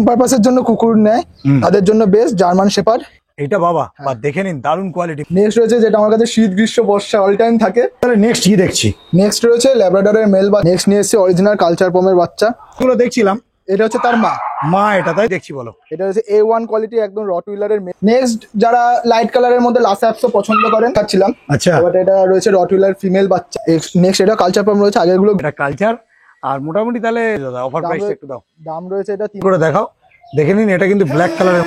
পারপাসের জন্য কুকুর নেয় তাদের জন্য বেস্ট জার্মান শেপার্ড। এটা বাবা বা দেখে নিন দারুণ কোয়ালিটি। নেক্সট রয়েছে যেটা আমার কাছে শীত গ্রীষ্ম বর্ষা অল টাইম থাকে। তাহলে নেক্সট কি দেখছি? নেক্সট রয়েছে ল্যাব্রাডরের মেল বা নেক্সট নিয়ে এসেছে অরিজিনাল কালচার পমের বাচ্চা। এগুলো দেখছিলাম, এটা হচ্ছে তার মা এটা তাই দেখছি। বলো, এটা হচ্ছে A1 কোয়ালিটি একদম রটউইলারের। নেক্সট যারা লাইট কালারের মধ্যে লাসা অ্যাপসও পছন্দ করেন খাচ্ছিলাম। আচ্ছা, বাট এটা রয়েছে রটউইলার ফিমেল বাচ্চা। নেক্সট এটা কালচার পম রয়েছে, আগেরগুলো এটা কালচার। আর মোটামুটি তাহলে দাদা অফার প্রাইস একটু দাও। দাম রয়েছে এটা 3 করে দেখাও, দেখে নিন। এটা কিন্তু ব্ল্যাক কালারের।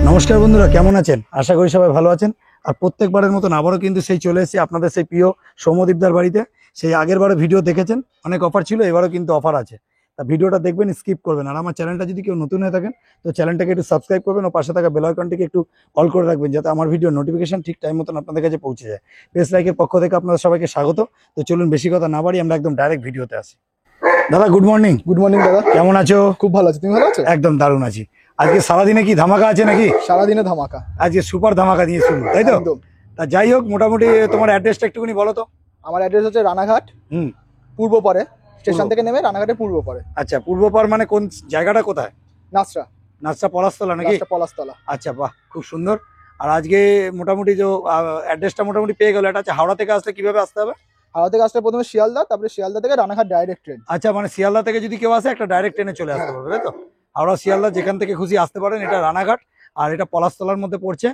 নমস্কার বন্ধুরা, কেমন আছেন? আশা করি সবাই ভালো আছেন। আর প্রত্যেকবারের মতন আবারও কিন্তু সেই চলে এসেছি আপনাদের সেই প্রিয় সৌম্যদীপদার বাড়িতে। সেই আগের বারে ভিডিও দেখেছেন, অনেক অফার ছিল, এবারও কিন্তু অফার আছে। তা ভিডিওটা দেখবেন, স্কিপ করবেন। আর আমার চ্যানেলটা যদি কেউ নতুন হয়ে থাকেন তো চ্যানেলটাকে একটু সাবস্ক্রাইব করবেন ও পাশে থাকা বেল আইকনটিকে একটু অল করে রাখবেন, যাতে আমার ভিডিও নোটিফিকেশন ঠিক টাইম মতন আপনাদের কাছে পৌঁছে যায়। পেজ লাইকের পক্ষ থেকে আপনাদের সবাইকে স্বাগত। তো চলুন বেশি কথা না বাড়ি, আমরা একদম ডাইরেক্ট ভিডিওতে আসি। দাদা গুড মর্নিং। গুড মর্নিং দাদা, কেমন আছো? খুব ভালো আছি, তুমি ভালো আছো? একদম দারুণ আছি। আজকে সারাদিনে কি ধামাকা আছে নাকি? সারাদিনে ধামাকা, আজকে সুপার ধামাকা দিয়ে শুরু, তাই তো? একদম। তা যাই হোক, মোটামুটি তোমার অ্যাড্রেসটা একটুখানি বলো তো। আমার অ্যাড্রেস হচ্ছে রানাঘাট, পূর্ব পারে, স্টেশন থেকে নেমে রানাঘাটের পূর্ব পারে। আচ্ছা, পূর্বপার মানে কোন জায়গাটা কোথায়? নাসরা। নাচটা পলাশতলা নাকি? পলাশতলা। আচ্ছা, বাহ, খুব সুন্দর। আর আজকে মোটামুটি যে অ্যাড্রেসটা মোটামুটি পেয়ে গেল। এটা আছে হাওড়া থেকে আসলে কিভাবে আসতে হবে? হাওড়া থেকে আসলে প্রথমে শিয়ালদা, তারপরে শিয়ালদা থেকে রানাঘাট ডাইরেক্ট ট্রেন। আচ্ছা, মানে শিয়ালদা থেকে যদি কেউ আসে একটা ডাইরেক্ট ট্রেনে চলে আসতে পারবে, তাই তো? হাওড়া শিয়ালদা যেখান থেকে খুশি আসতে পারেন। এটা রানাঘাট আর এটা পলাশতলার মধ্যে পড়ছে।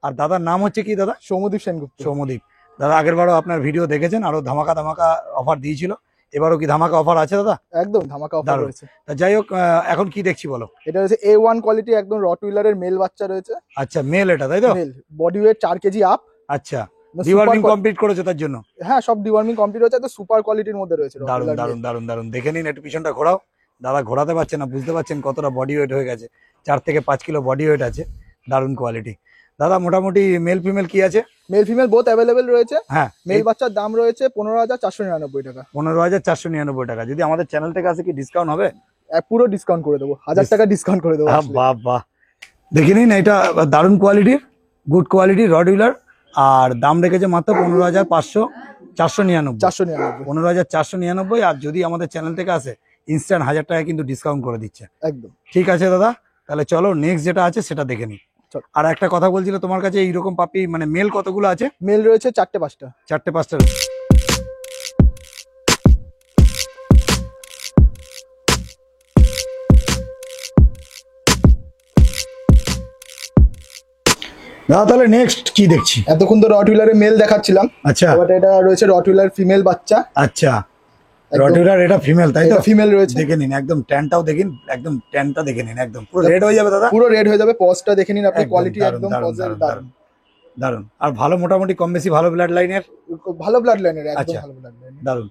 আর দাদার নাম হচ্ছে কি দাদা? সৌম্যদীপ সেনগুপ্ত। সৌম্যদীপ। দাদা আগের বারও আপনার ভিডিও দেখেছেন, আরো ধামাকা ধামাকা অফার দিয়েছিল। এবারও কি ধামাকা অফার আছে দাদা? একদম ধামাকা অফার রয়েছে। তা যাই হোক, এখন কি দেখছি বলো। এটা হচ্ছে A1 কোয়ালিটি একদম রটউইলারের মেল বাচ্চা রয়েছে। আচ্ছা, মেল এটা, তাই তো? Male, body weight 4 kg up. আচ্ছা, ডিওয়ার্মিং কমপ্লিট করেছে তার জন্য? হ্যাঁ, সব ডিওয়ার্মিং কমপ্লিট হয়েছে, তো সুপার কোয়ালিটির মধ্যে রয়েছে। দারুন দারুন দারুন দারুন। দেখে নিন, একটু পিছনটা ঘোরাও। দাদা ঘোরাতে পারছে না, বুঝতে পারছেন কতটা বডি ওয়েট হয়ে গেছে। 4 থেকে 5 কিলো বডি ওয়েট আছে। দারুন কোয়ালিটি। দাদা মোটামুটি মেল ফিমেল কি আছে? মেল ফিমেল বোথ অ্যাভেলেবেল রয়েছে। হ্যাঁ, মেল বাচ্চার দাম রয়েছে 15,499 টাকা। 15,499 টাকা। যদি আমাদের চ্যানেল থেকে আসে কি ডিসকাউন্ট হবে? পুরো ডিসকাউন্ট করে দেবো, 1000 টাকা ডিসকাউন্ট করে দেবো। বাহ বাহ, দেখে নিন, এটা দারুণ কোয়ালিটির, গুড কোয়ালিটির রডউইলার। আর দাম রেখেছে মাত্র 15,499। 15,499। আর যদি আমাদের চ্যানেল থেকে আসে ইনস্ট্যান্ট 1000 টাকা কিন্তু ডিসকাউন্ট করে দিচ্ছে। একদম ঠিক আছে দাদা, তাহলে চলো নেক্সট যেটা আছে সেটা দেখে নিই। আর একটা কথা বলছিল, তোমার কাছে এইরকম পাপি মানে মেল কতগুলো আছে? মেল রয়েছে 4-5টা। 4-5টা। দাদা তাহলে নেক্সট কি দেখছি? এতক্ষণ তো রটউইলারের মেল দেখাচ্ছিলাম। আচ্ছা, বাট এটা রয়েছে রটউইলার ফিমেল বাচ্চা। আচ্ছা, রটউইলার এটা ফিমেল, তাই তো? ফিমেল রয়েছে। দেখে নিন, একদম ট্যানটাও দেখেন, একদম ট্যানটা দেখে নিন, একদম পুরো রেড হয়ে যাবে দাদা। পুরো রেড হয়ে যাবে। পজটা দেখে নিন আপনি, কোয়ালিটি দারুণ, একদম দারুণ, পজের দারুণ, দারুণ। আর ভালো, মোটামুটি কম বেশি ভালো ব্লাড লাইনের। ভালো ব্লাড লাইনের, একদম আচ্ছা, ভালো ব্লাড লাইনের। দারুণ।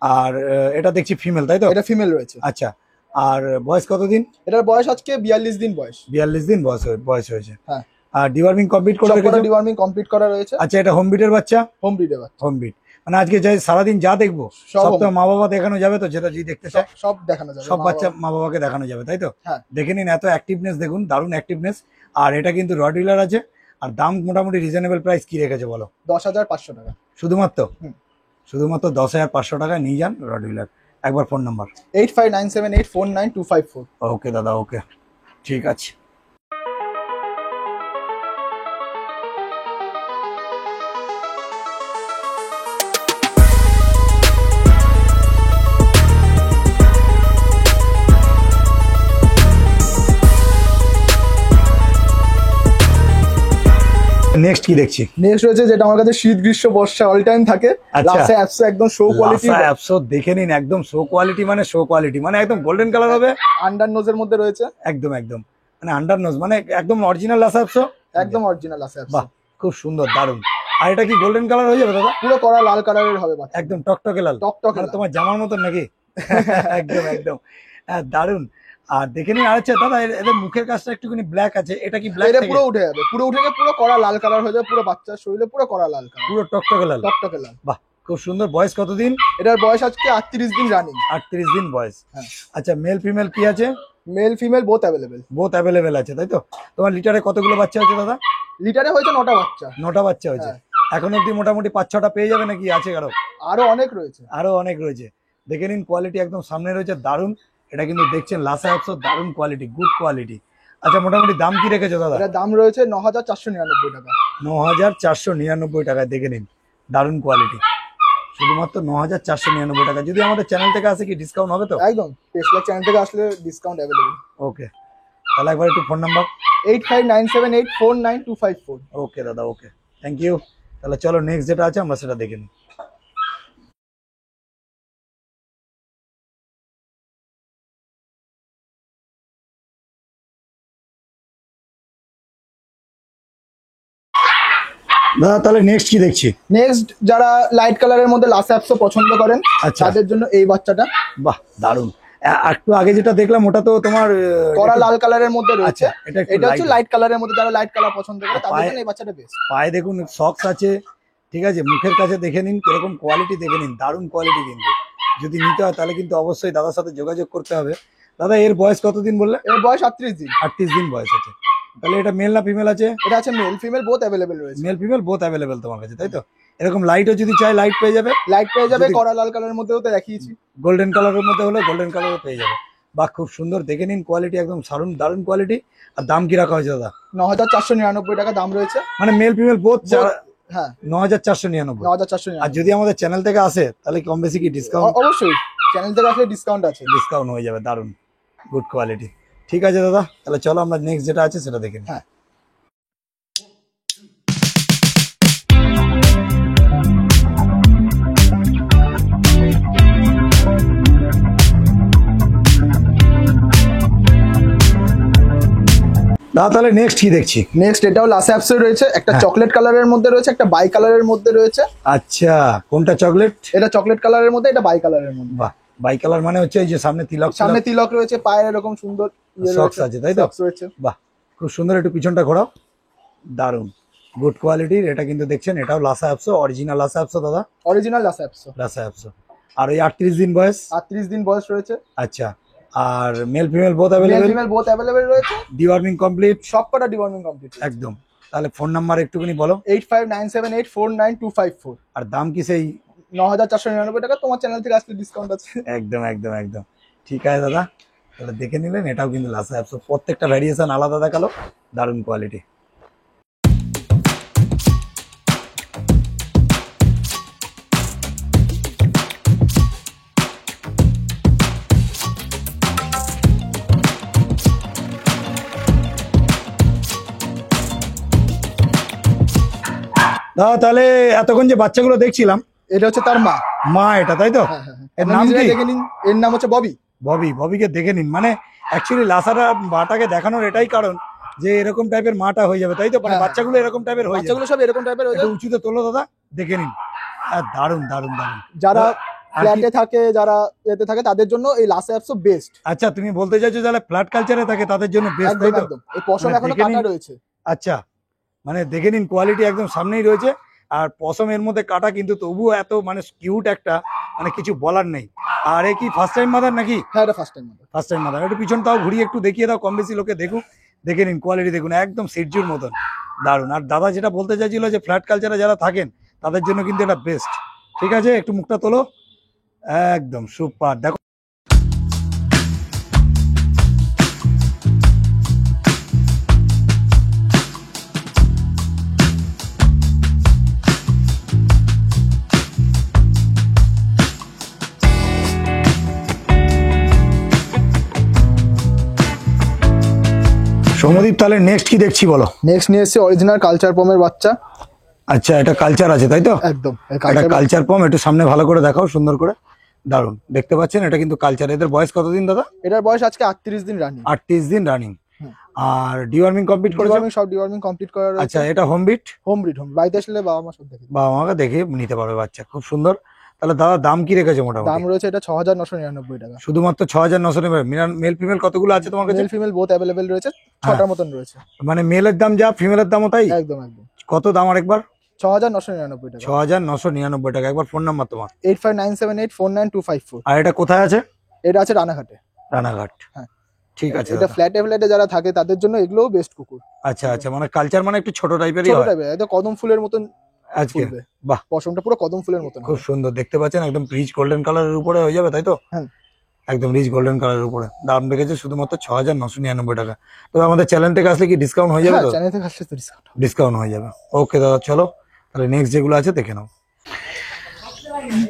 আর এটা দেখছি ফিমেল, তাই তো? এটা ফিমেল রয়েছে। আচ্ছা, আর বয়স কতদিন? এটার বয়স আজকে 42 দিন বয়স। 42 দিন বয়স হয়েছে। হ্যাঁ। আর ডিওয়ার্মিং কমপ্লিট করে রেখেছো? ডিওয়ার্মিং কমপ্লিট করা রয়েছে। আচ্ছা, এটা হোম ব্রিডের বাচ্চা? হোম ব্রিডের বাচ্চা। হোম ব্রিড মানে আজকে যাই সারাদিন যা দেখবো সব তো মা বাবা দেখানো যাবে তো? যেটা যদি দেখতে চায় সব দেখানো যাবে, সব বাচ্চা মা বাবাকে দেখানো যাবে, তাই তো? হ্যাঁ। দেখে নিন, এত অ্যাক্টিভনেস দেখুন, দারুণ অ্যাক্টিভনেস। আর এটা কিন্তু রটউইলার আছে। আর দাম মোটামুটি রিজনেবল প্রাইস কি রেখেছে বলো? 10,500 টাকা শুধুমাত্র। শুধুমাত্র 10,500 টাকায় নিয়ে যান রটউইলার। একবার ফোন নাম্বার? 8597849254। ওকে দাদা, ওকে, ঠিক আছে। নেক্সট কি দেখছি? নেক্সট রয়েছে যেটা আমার কাছে শীত গ্রীষ্ম বর্ষা অল টাইম থাকে। লাসা অ্যাপস একদম শো কোয়ালিটি। লাসা অ্যাপস দেখে নিন, একদম শো কোয়ালিটি, মানে শো কোয়ালিটি মানে একদম গোল্ডেন কালার হবে। আন্ডার নোজের মধ্যে রয়েছে। একদম একদম মানে আন্ডার নোজ, মানে একদম অরিজিনাল লাসা অ্যাপস। একদম অরিজিনাল লাসা অ্যাপস। বাহ, খুব সুন্দর, দারুণ। আর এটা কি গোল্ডেন কালার হয়ে যাবে দাদা? পুরো কড়া লাল কালারের হবে বাচ্চা। একদম টকটকে লাল। টকটকে মানে তোমার জামার মতন নাকি? একদম একদম, হ্যাঁ, দারুণ। আর দেখে নিন, আর আচ্ছা দাদা এদের মুখের কাজটা একটুখানি ব্ল্যাক আছে, এটা কি ব্ল্যাক? এটা পুরো উঠে যাবে, পুরো উঠে গিয়ে পুরো কড়া লাল কালার হয়ে যাবে। পুরো বাচ্চার শরীরে পুরো কড়া লাল কালার, পুরো টকটকে লাল। টকটকে লাল। বাহ, খুব সুন্দর। বয়স কতদিন? এটার বয়স আজকে 38 দিন রানিং। 38 দিন বয়স। হ্যাঁ। আচ্ছা, মেল ফিমেল কি আছে? Mail female both available. Both available আছে, তাই তো? তোমার লিটারে কতগুলো বাচ্চা আছে দাদা? লিটারে হয়েছে 9টা বাচ্চা। 9টা বাচ্চা হয়েছে। এখন অব্দি মোটামুটি 5-6টা পেয়ে যাবে নাকি? আছে আরো? আরো অনেক রয়েছে। আরো অনেক রয়েছে। দেখে নিন, কোয়ালিটি একদম সামনে রয়েছে, দারুণ। এটা কিন্তু দেখছেন লাসা অ্যাপসো, দারুণ কোয়ালিটি, গুড কোয়ালিটি। আচ্ছা, মোটামুটি দাম কি রেখেছো দাদা? এটার দাম রয়েছে 9,499 টাকা। 9,499 টাকায়, দেখে নিন, দারুণ কোয়ালিটি, শুধুমাত্র 9,499 টাকা। যদি আমাদের চ্যানেল থেকে আসে কি ডিসকাউন্ট হবে তো? একদম, টেসলা চ্যানেল থেকে আসলে ডিসকাউন্ট অ্যাভেলেবল। ওকে, তাহলে একবার একটু ফোন নাম্বার। 8597849254। ওকে দাদা, ওকে, থ্যাংক ইউ। তাহলে চলো নেক্সট যেটা আছে আমরা সেটা দেখে নিই। দাদা তাহলে নেক্সট কি দেখছি? নেক্সট যারা লাইট কালারের মধ্যে লাসা অ্যাপসো পছন্দ করেন আচ্ছা, তাদের জন্য এই বাচ্চাটা। বাহ, দারুণ। একটু আগে যেটা দেখলাম ওটা তো তোমার কড়া লাল কালারের মধ্যে রয়েছে। আচ্ছা, এটা এটা হচ্ছে লাইট কালারের মধ্যে, যারা লাইট কালার পছন্দ করে তাদের পায়ে- জন্য এই বাচ্চাটা বেস্ট। পায়ে দেখুন সক্স আছে, ঠিক আছে, মুখের কাছে দেখে নিন কিরকম কোয়ালিটি, দেখে নিন, দারুণ কোয়ালিটি। কিন্তু যদি নিতে হয় তাহলে কিন্তু অবশ্যই দাদার সাথে যোগাযোগ করতে হবে। দাদা এর বয়স কতদিন বললে? এর বয়স 38 দিন। 38 দিন বয়স আছে। তাহলে এটা মেল না ফিমেল আছে? এটা আছে মেল ফিমেল বোথ অ্যাভেলেবেল রয়েছে। মেল ফিমেল বোথ অ্যাভেলেবেল তোমার কাছে, তাই তো? এরকম লাইটও যদি চাই লাইট পেয়ে যাবে, লাইট পেয়ে যাবে, যদি- কড়া লাল কালারের মধ্যেও তো দেখিয়েছি। গোল্ডেন কালারের মধ্যে হলে গোল্ডেন কালারও পেয়ে যাবে। বাহ, খুব সুন্দর, দেখে নিন কোয়ালিটি, একদম দারুণ কোয়ালিটি। আর দাম কি রাখা হয়েছে দাদা? 9,499 টাকা দাম রয়েছে। মানে মেল ফিমেল বোথ হ্যাঁ, 9,499। আর 9,499। যদি আমাদের চ্যানেল থেকে আসে তাহলে কম বেশি কি ডিসকাউন্ট? অবশ্যই চ্যানেল থেকে আসলে ডিসকাউন্ট আছে। ডিসকাউন্ট হয়ে যাবে, দারুণ, গুড কোয়ালিটি। ঠিক আছে দাদা, তাহলে চলো আমরা নেক্সট যেটা আছে সেটা দেখে নিই। হ্যাঁ। দাদা তাহলে নেক্সট কি দেখছি? নেক্সট এটাও লাসা অ্যাপসে রয়েছে, একটা হ্যাঁ। চকলেট কালারের মধ্যে রয়েছে, একটা বাই কালারের মধ্যে রয়েছে। আচ্ছা, কোনটা চকলেট? এটা চকলেট কালারের মধ্যে, এটা বাই কালারের মধ্যে। বাহ, বাই কালার মানে হচ্ছে এই যে সামনে তিলক, সামনে তিলক রয়েছে, পায়ের এরকম সুন্দর Socks আছে, তাই তো? Socks রয়েছে। বাহ, খুব সুন্দর, একটু পিছনটা ঘোরাও, দারুণ, গুড কোয়ালিটির। এটা কিন্তু দেখছেন এটাও Lhasa Apso, original Lhasa Apso দাদা, original Lhasa Apso. Lhasa Apso. আর ওই 38 দিন বয়স। 38 দিন বয়স রয়েছে। আচ্ছা, আর male female both male available, female both available রয়েছে। ডিওয়ার্মিং কমপ্লিট, সবকটা ডিওয়ার্মিং কমপ্লিট। একদম। তাহলে ফোন নাম্বার একটুখানি বলো। 8597849254। আর দাম কি সেই 9,499 টাকা। তোমার চ্যানেল থেকে আসলে ডিসকাউন্ট আছে। একদম একদম একদম ঠিক আছে দাদা, তাহলে দেখে নিলেন, এটাও কিন্তু লাসা অ্যাপসো, প্রত্যেকটা ভ্যারিয়েশন আলাদা দেখালো, দারুণ কোয়ালিটি। দাদা তাহলে এতক্ষণ যে বাচ্চাগুলো দেখছিলাম, এটা হচ্ছে তার মা। মা এটা, তাই তো? হ্যাঁ, হ্যাঁ, হ্যাঁ। এর আপনারা নাম নিজেরাই কি? দেখে নিন, এর নাম হচ্ছে ববি। ববিকে দেখে নিন। মানে অ্যাকচুয়ালি লাসাটা মাটাকে দেখানোর এটাই কারণ যে এরকম টাইপের মাটা হয়ে যাবে, তাই তো? মানে হ্যাঁ। বাচ্চাগুলো এরকম টাইপের হয়ে যাবে। বাচ্চাগুলো সব এরকম টাইপের হয়ে একটু যায়। উঁচুতে তোলো দাদা, দেখে নিন, দারুণ দারুণ দারুণ। যারা আর কি- ফ্ল্যাটে থাকে, যারা এতে থাকে তাদের জন্য এই লাসা অ্যাপসো বেস্ট। আচ্ছা, তুমি বলতে চাইছো যারা ফ্ল্যাট কালচারে থাকে তাদের জন্য বেস্ট, একদম তাই তো? একদম। এই পশম মানে এখনো দেখে কাটা নিন। রয়েছে। আচ্ছা, মানে দেখে নিন কোয়ালিটি একদম সামনেই রয়েছে। আর পশমের মধ্যে কাটা, কিন্তু তবুও এত মানে কিউট একটা, মানে কিছু বলার নেই। আর এ কি ফার্স্ট টাইম মাদার নাকি? হ্যাঁ, এটা first time. First time mother. একটু পিছন তাও ঘুরিয়ে একটু দেখিয়ে দাও, কম বেশি লোকে দেখুক, দেখে নিন কোয়ালিটি, দেখুন একদম সিটজুর মতন, দারুণ। আর দাদা যেটা বলতে চাইছিল যে ফ্ল্যাট কালচারে যারা থাকেন তাদের জন্য কিন্তু এটা বেস্ট। ঠিক আছে, একটু মুখটা তোলো, একদম সুপার। দেখো সৌম্যদীপ, তাহলে নেক্সট কি দেখছি বলো? নেক্সট নিয়ে এসেছে অরিজিনাল কালচার পমের বাচ্চা। আচ্ছা, এটা কালচার আছে, তাই তো? একদম এটা কালচার পম, একটু সামনে ভালো করে দেখাও সুন্দর করে, দারুণ। দেখতে পাচ্ছেন এটা কিন্তু কালচার। এদের বয়স কতদিন দাদা? এটার বয়স আজকে 38 দিন রানিং। 38 দিন রানিং। হুম। আর ডিওয়ার্মিং কমপ্লিট করেছে? সব ডিওয়ার্মিং কমপ্লিট করা রয়েছে। আচ্ছা, এটা হোম বিট? Home breed. বাড়িতে আসলে বাবা মা সব দেখে বাবা মাকে দেখে নিতে পারবে বাচ্চা, খুব সুন্দর। তাহলে দাদা দাম কি রেখেছে দাম মোটামুটি? রয়েছে এটা 6,999 টাকা। শুধুমাত্র 6,999। মেল ফিমেল কতগুলো আছে তোমার কাছে? মেল ফিমেল বোথ অ্যাভেলেবেল রয়েছে, 6টার মতন রয়েছে। মানে মেলের দাম যা, ফিমেলের দামও তাই? একদম একদম। কত দাম আরেকবার? 6,999 টাকা। 6,999 টাকা। একবার ফোন নাম্বার তোমার। 8597849254। আর এটা কোথায় আছে? এটা আছে রানাঘাটে। রানাঘাট। হ্যাঁ। ঠিক আছে এটা দাদা। ফ্ল্যাটে যারা থাকে তাদের জন্য এগুলোও বেস্ট কুকুর। আচ্ছা আচ্ছা, মানে কালচার মানে একটু ছোট টাইপেরই ছোট হয় টাইপের, এটা কদম ফুলের মতন আজকে। ফুলবে। বাহ, পশমটা পুরো কদম ফুলের মতন খুব হবে। সুন্দর দেখতে পাচ্ছেন, একদম পিচ গোল্ডেন কালারের উপরে হয়ে যাবে, তাই তো? হ্যাঁ। একদম রিচ গোল্ডেন কালারের উপরে দাম রেখেছে শুধুমাত্র 6,999 টাকা। তো আমাদের চ্যানেল থেকে আসলে কি ডিসকাউন্ট হয়ে যাবে? হ্যাঁ, তো চ্যানেল থেকে আসলে তো ডিসকাউন্ট। ডিসকাউন্ট হয়ে যাবে। ওকে দাদা, চলো তাহলে নেক্সট যেগুলো আছে দেখে নাও।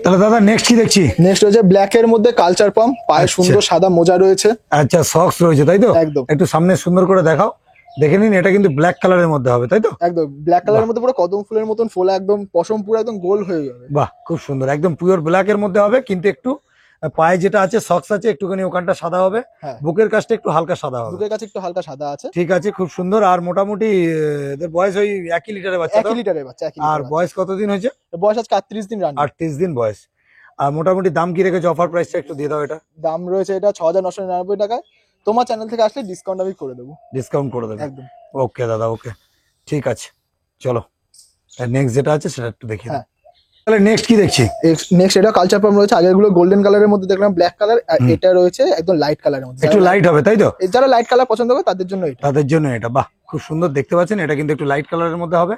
তাহলে দাদা নেক্সট কি দেখছি? নেক্সট হচ্ছে ব্ল্যাক এর মধ্যে কালচার পাম্প, পায়ে আচ্ছা। সুন্দর সাদা মোজা রয়েছে। আচ্ছা, সক্স রয়েছে তাই তো? একদম। একটু সামনে সুন্দর করে দেখাও, দেখে নিন। এটা কিন্তু ব্ল্যাক কালারের মধ্যে হবে তাই তো? একদম ব্ল্যাক কালারের মধ্যে পুরো কদম ফুলের মতন ফোলা, একদম পশম পুরো একদম গোল হয়ে যাবে। বাহ, খুব সুন্দর, একদম পিওর ব্ল্যাক এর মধ্যে হবে, কিন্তু একটু পায়ে যেটা আছে সক্স আছে একটুখানি ওখানটা সাদা হবে, হ্যাঁ, বুকের কাছটা একটু হালকা সাদা হবে। বুকের কাছে একটু হালকা সাদা আছে। ঠিক আছে, খুব সুন্দর। আর মোটামুটি এদের বয়স ওই 1 লিটারের বাচ্চা তো? 1 লিটারের বাচ্চা, 1 আর লিটারের বয়স কতদিন হয়েছে? বাচ্চা। বয়স আজকে 38 দিন রানিং। 38 দিন বয়স। আর মোটামুটি দাম কি রেখেছে? অফার প্রাইসটা একটু দিয়ে দাও। এটা দাম রয়েছে এটা 6,999 টাকায়। তোমার চ্যানেল থেকে আসলে ডিসকাউন্ট আমি করে দেবো। ডিসকাউন্ট করে দেবে? একদম। ওকে দাদা, ওকে, ঠিক আছে, চলো নেক্সট যেটা আছে সেটা একটু দেখি। হ্যাঁ। তাহলে নেক্সট কি দেখছি? নেক্সট এটা কালচার পাম্প রয়েছে। আগের গুলো গোল্ডেন কালারের মধ্যে দেখলাম ব্ল্যাক কালার, আর এটা রয়েছে একদম লাইট কালারের মধ্যে। একটু লাইট হবে তাই তো? যারা লাইট কালার পছন্দ করে তাদের জন্য এটা। তাদের জন্য এটা। বাহ, খুব সুন্দর দেখতে পাচ্ছেন। এটা কিন্তু একটু লাইট কালারের মধ্যে হবে।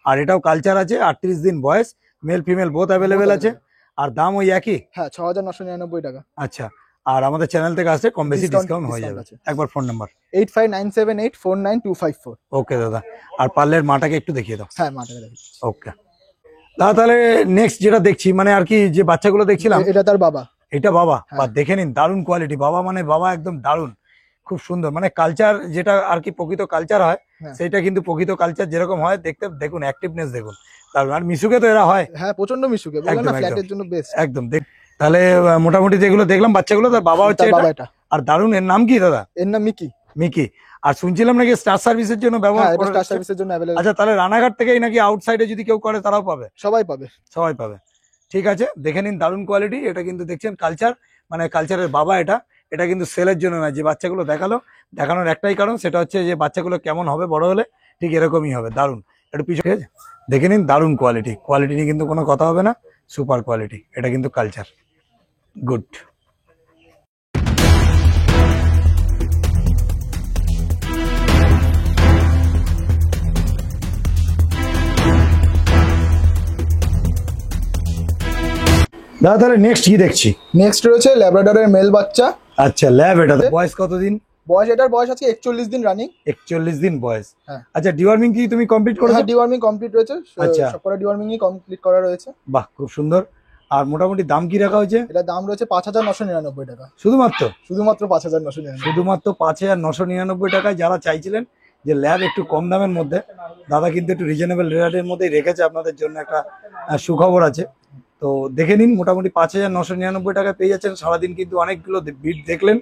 আর এটাও কালচার আছে, 38 দিন বয়স, মেল ফিমেল বোথ অ্যাভেলেবেল আছে। আর দাম ওই একই? হ্যাঁ, 6,999 টাকা। আচ্ছা। আর আমাদের চ্যানেল থেকে আসলে কম বেশি ডিসকাউন্ট হয়ে discount যাবে। আছে। একবার ফোন নাম্বার? 8597849254। ওকে দাদা। আর পার্লের মাটাকে একটু দেখিয়ে দাও। হ্যাঁ, মাটাকে দেখি। ওকে দাদা, তাহলে নেক্সট যেটা দেখছি মানে আর কি যে বাচ্চাগুলো দেখছিলাম, এটা তার বাবা। এটা বাবা? হ্যাঁ। বা দেখে নিন, দারুণ কোয়ালিটি। বাবা মানে বাবা একদম দারুণ, খুব সুন্দর। মানে কালচার যেটা আর কি প্রকৃত কালচার হয়, হ্যাঁ। সেটা কিন্তু প্রকৃত কালচার যেরকম হয় দেখতে, দেখুন অ্যাক্টিভনেস দেখুন দারুণ। আর মিশুকে তো এরা হয়। হ্যাঁ, প্রচন্ড মিশুকে, বলে একদম, না একদম। ফ্ল্যাটের জন্য বেস্ট। একদম দেখ। তাহলে মোটামুটি যেগুলো দেখলাম বাচ্চাগুলো, তার বাবা হচ্ছে তার বাবা এটা। এটা। আর দারুণ। এর নাম কি দাদা? এর নাম মিকি। মিকি। আর শুনছিলাম নাকি স্টার সার্ভিসের জন্য ব্যবহার হ্যাঁ, এটা করে স্টার দিচ্ছে। সার্ভিসের জন্য अवेलेबल। আচ্ছা, তাহলে রানাঘাট থেকেই নাকি আউটসাইডে যদি কেউ করে তারাও পাবে? সবাই পাবে। সবাই পাবে। ঠিক আছে, দেখে নিন, দারুণ কোয়ালিটি। এটা কিন্তু দেখছেন কালচার, মানে কালচারের বাবা এটা। এটা কিন্তু সেলের জন্য না, যে বাচ্চাগুলো দেখানোর একটাই কারণ, সেটা হচ্ছে যে বাচ্চাগুলো কেমন হবে বড় হলে, ঠিক এরকমই হবে। দারুণ। একটু পিছনে ঠিক আছে, দেখে নিন, দারুণ কোয়ালিটি। কোয়ালিটি নিয়ে কিন্তু কোনো কথা হবে না, সুপার কোয়ালিটি। এটা কিন্তু কালচার, গুড। দাদা, তাহলে নেক্সট কি দেখছি? নেক্সট রয়েছে ল্যাব্রাডরের মেল বাচ্চা। আচ্ছা, ল্যাব। এটা বয়স কতদিন? এটার বয়স আছে 41 দিন রানিং। 41 দিন বয়স। হ্যাঁ। আচ্ছা, ডিওয়ার্মিং কি তুমি কমপ্লিট করেছো? হ্যাঁ, ডিওয়ার্মিং কমপ্লিট রয়েছে। আচ্ছা। সবকটা ডিওয়ার্মিংই কমপ্লিট করা রয়েছে। বাহ, খুব সুন্দর। আর মোটামুটি দাম কি রাখা হয়েছে? এটা দাম রয়েছে 5,999 টাকা। শুধুমাত্র 5,999। শুধুমাত্র 5,999 টাকায়। যারা চাইছিলেন যে ল্যাব একটু কম দামের মধ্যে, দাদা কিন্তু একটু রিজনেবল রেটের মধ্যেই রেখেছে আপনাদের জন্য। একটা সুখবর আছে। তো দেখে নিন, মোটামুটি 5,999 টাকায় পেয়ে যাচ্ছেন। সারাদিন কিন্তু অনেকগুলো বিট দেখলেন,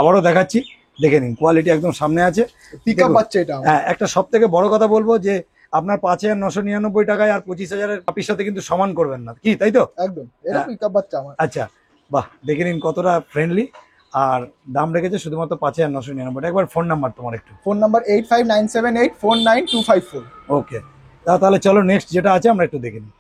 আবারও দেখাচ্ছি, দেখে নিন। কোয়ালিটি একদম সামনে আছে। পিকআপ বাচ্চা এটা। হ্যাঁ, একটা সব থেকে বড় কথা বলবো যে আপনার 5,999 টাকায় আর 25,000-এর পাপির সাথে কিন্তু সমান করবেন না, কি তাই তো? একদম, এটা পিকআপ বাচ্চা আমার। আচ্ছা, বাহ, দেখে নিন কতটা ফ্রেন্ডলি। আর দাম রেখেছে শুধুমাত্র 5,999। একবার ফোন নাম্বার তোমার একটু? Phone number 8597849254। ওকে দাদা, তাহলে চলো নেক্সট যেটা আছে আমরা একটু দেখে নিই।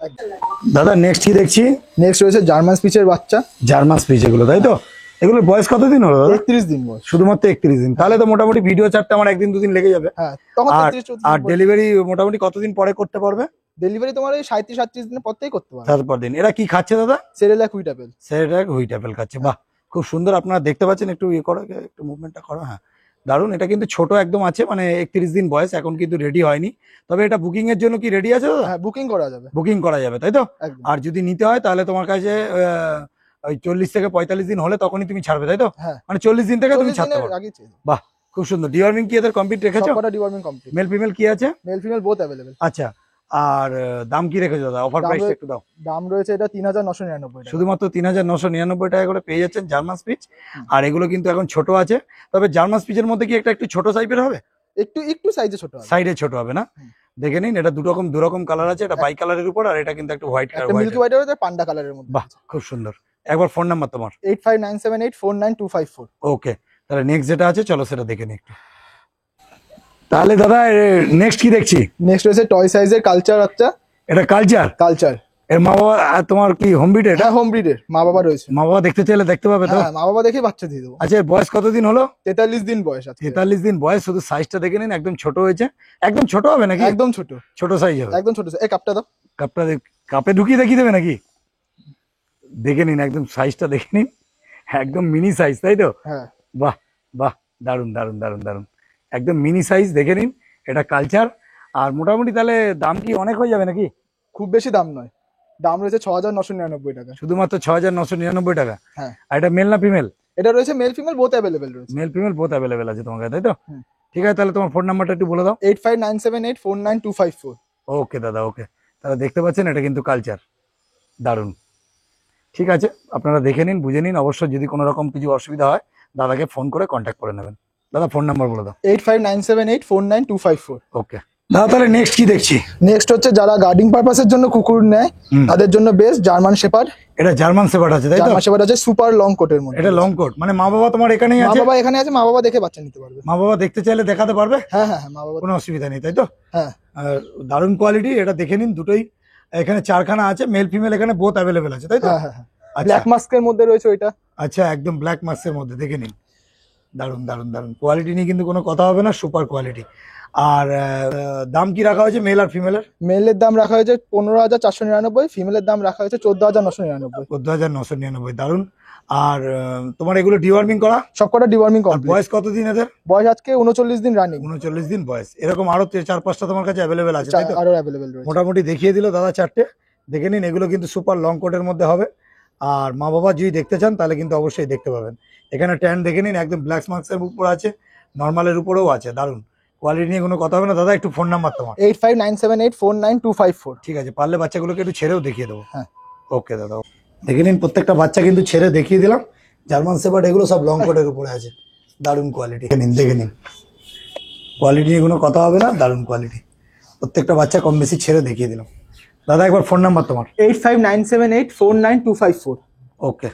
দাদা নেক্সট কি দেখছি? নেক্সট রয়েছে জার্মান স্পিচের বাচ্চা। জার্মান স্পিচ এগুলো তাই তো? এগুলোর বয়স কতদিন হলো দাদা? 31 দিন বয়স। শুধুমাত্র 31 দিন। তাহলে তো মোটামুটি ভিডিও চারটে আমার একদিন দুদিন লেগে যাবে। হ্যাঁ, তখন আর 33-34 আর দিন বয়স। ডেলিভারি মোটামুটি কতদিন পরে করতে পারবে? ডেলিভারি তোমার এই 37-38 দিনের পর থেকেই করতে পারবে। তারপর দিন। এরা কি খাচ্ছে দাদা? Cerelac wheat Apple. সেটা হুইট অ্যাপেল খাচ্ছে। বাহ, খুব সুন্দর। আপনারা দেখতে পাচ্ছেন, একটু ইয়ে করো, একটু মুভমেন্টটা করো। হ্যাঁ, দারুণ। এটা কিন্তু ছোট একদম আছে, মানে 31 দিন বয়স, এখন কিন্তু রেডি হয়নি। তবে এটা বুকিং এর জন্য কি রেডি আছে দাদা? হ্যাঁ, বুকিং করা যাবে। বুকিং করা যাবে তাই তো? একদম। আর যদি নিতে হয় তাহলে তোমার কাছে ওই 40 থেকে 45 দিন হলে তখনই তুমি ছাড়বে তাই তো? হ্যাঁ, মানে 40 দিন থেকে তুমি 40 ছাড়তে দিনের পারো। আগেই চেয়ে দাও। বাহ, খুব সুন্দর। ডিওয়ার্মিং কি এদের কমপ্লিট রেখেছো? সবকটা ডিওয়ার্মিং কমপ্লিট। মেল ফিমেল কি আছে? Mail female both available. আচ্ছা। আর দাম কি রেখেছো দাদা? অফার দাম প্রাইসটা একটু দাও। দাম রয়েছে এটা 3,999 টাকা। শুধুমাত্র 3,999 টাকা করে পেয়ে যাচ্ছেন জার্মান স্পিচ। আর এগুলো কিন্তু এখন ছোট আছে। তবে জার্মান স্পিচের মধ্যে কি একটু ছোট সাইজের হবে? একটু সাইজে ছোট হবে। সাইডে ছোট হবে না? হুম। দেখে নিন, এটা দু রকম কালার আছে। এটা বাই কালারের উপর, আর এটা কিন্তু একটু হোয়াইট একটা কালার। মিল্কি হোয়াইট আর পান্ডা কালারের মধ্যে। বাহ, খুব সুন্দর। একবার ফোন নাম্বার তোমার? 8597849254। ওকে, তাহলে নেক্সট যেটা আছে চলো সেটা দেখে নিই একটু। তাহলে দাদা নেক্সট কি দেখছি? নেক্সট রয়েছে টয় সাইজের কালচার বাচ্চা। এটা কালচার। এর মা বাবা তোমার কি হোম ব্রিড? এটা এটা হোম ব্রিডের। মা বাবা রয়েছে। মা বাবা দেখতে চাইলে দেখতে পাবে তো? হ্যাঁ, মা বাবা দেখে বাচ্চা দিয়ে দেবো। আচ্ছা, এর বয়স কতদিন হলো? 43 দিন বয়স আছে। 43 দিন বয়স। শুধু সাইজটা দেখে নিন, একদম ছোট হয়েছে। একদম ছোট হবে নাকি? একদম ছোট। ছোট সাইজ হবে। একদম ছোট। এই কাপটা দাও। কাপে ঢুকিয়ে দেখিয়ে দেবে নাকি? দেখে নিন, একদম সাইজটা দেখে নিন। একদম মিনি সাইজ, তাই তো? হ্যাঁ বাহ বাহ, দারুন দারুন দারুন দারুন, একদম মিনি সাইজ, দেখে নিন। এটা কালচার। আর মোটামুটি তাহলে দাম কি অনেক হয়ে যাবে নাকি? খুব বেশি দাম নয়, দাম রয়েছে 6,999 টাকা। শুধুমাত্র 6,999 টাকা। হ্যাঁ আর এটা মেল না ফিমেল? এটা রয়েছে মেল ফিমেল বোথ অ্যাভেলেবেল রয়েছে। মেল ফিমেল বোথ অ্যাভেলেবেল আছে তোমার কাছে, তাই তো? হুম। ঠিক আছে, তাহলে তোমার ফোন নাম্বারটা একটু বলে দাও। 8597849254। ওকে দাদা, ওকে। তাহলে দেখতে পাচ্ছেন এটা কিন্তু কালচার, দারুন। ঠিক আছে, আপনারা দেখে নিন, বুঝে নিন। অবশ্যই যদি কোনো রকম কিছু অসুবিধা হয় দাদাকে ফোন করে কন্ট্যাক্ট করে নেবেন। দাদা ফোন নাম্বার বলে দাও। 8597849254। ওকে দাদা, তাহলে নেক্সট কি দেখছি? নেক্সট হচ্ছে যারা গার্ডিং পারপাসের জন্য কুকুর নেয় তাদের জন্য বেস্ট জার্মান শেপার্ড। এটা জার্মান শেপার্ড আছে, তাই তো? জার্মান শেপার্ড আছে সুপার লং কোটের মধ্যে। এটা লং কোট, মানে মা বাবা তোমার এখানেই মা আছে? বাবা এখানে আছে, মা বাবা দেখে বাচ্চা নিতে পারবে। মা বাবা দেখতে চাইলে দেখাতে পারবে? হ্যাঁ হ্যাঁ হ্যাঁ, মা বাবা। কোনো অসুবিধা নেই, তাই তো? হ্যাঁ আর দারুণ কোয়ালিটি, এটা দেখে নিন। দুটোই এখানে চারখানা আছে, মেল ফিমেল এখানে বোথ অ্যাভেলেবেল আছে, তাই তো? হ্যাঁ হ্যাঁ হ্যাঁ। আচ্ছা ব্ল্যাক মাস্কের মধ্যে রয়েছে ওইটা। আচ্ছা, একদম ব্ল্যাক মাস্কের মধ্যে, দেখে নিন। দারুণ দারুণ দারুণ কোয়ালিটি নিয়ে কিন্তু কোনো কথা হবে না, সুপার কোয়ালিটি। আর দাম কি রাখা হয়েছে মেল আর ফিমেলের? মেলের দাম রাখা হয়েছে 15,499, ফিমেলের দাম রাখা হয়েছে 14,999। 14,999, দারুণ। আর তোমার এগুলো ডিওয়ার্মিং করা? সবকটা ডিওয়ার্মিং আর কমপ্লিট। বয়স কতদিন এদের? বয়স আজকে 39 দিন রানিং। 39 দিন বয়স। এরকম আরো 4-5টা তোমার কাছে অ্যাভেলেবেল আছে, তাই তো? আরো অ্যাভেলেবেল রয়েছে। মোটামুটি দেখিয়ে দিল দাদা চারটে, দেখে নিন। এগুলো কিন্তু সুপার লং কোটের মধ্যে হবে। আর মা বাবা যদি দেখতে চান তাহলে কিন্তু অবশ্যই দেখতে পাবেন। এখানে ট্যান দেখে নিন, একদম ব্ল্যাক মার্কসের উপর আছে, নর্মালের উপরেও আছে, দারুণ কোয়ালিটি নিয়ে কোনো কথা হবে না। দাদা একটু ফোন নাম্বার তোমার? 8597849254। ঠিক আছে, পারলে বাচ্চাগুলোকে একটু ছেড়েও দেখিয়ে দেবো। হ্যাঁ ওকে দাদা, দেখে নিন। প্রত্যেকটা বাচ্চা কিন্তু ছেড়ে দেখিয়ে দিলাম। জার্মান শেপার্ড এগুলো সব লং কোটের উপরে আছে, দারুণ কোয়ালিটি। দেখে নিন, কোয়ালিটি নিয়ে কোনো কথা হবে না, দারুণ কোয়ালিটি। প্রত্যেকটা বাচ্চা কম বেশি ছেড়ে দেখিয়ে দিলাম। দাদা একবার ফোন নাম্বার তোমার? 8597849254। ওকে।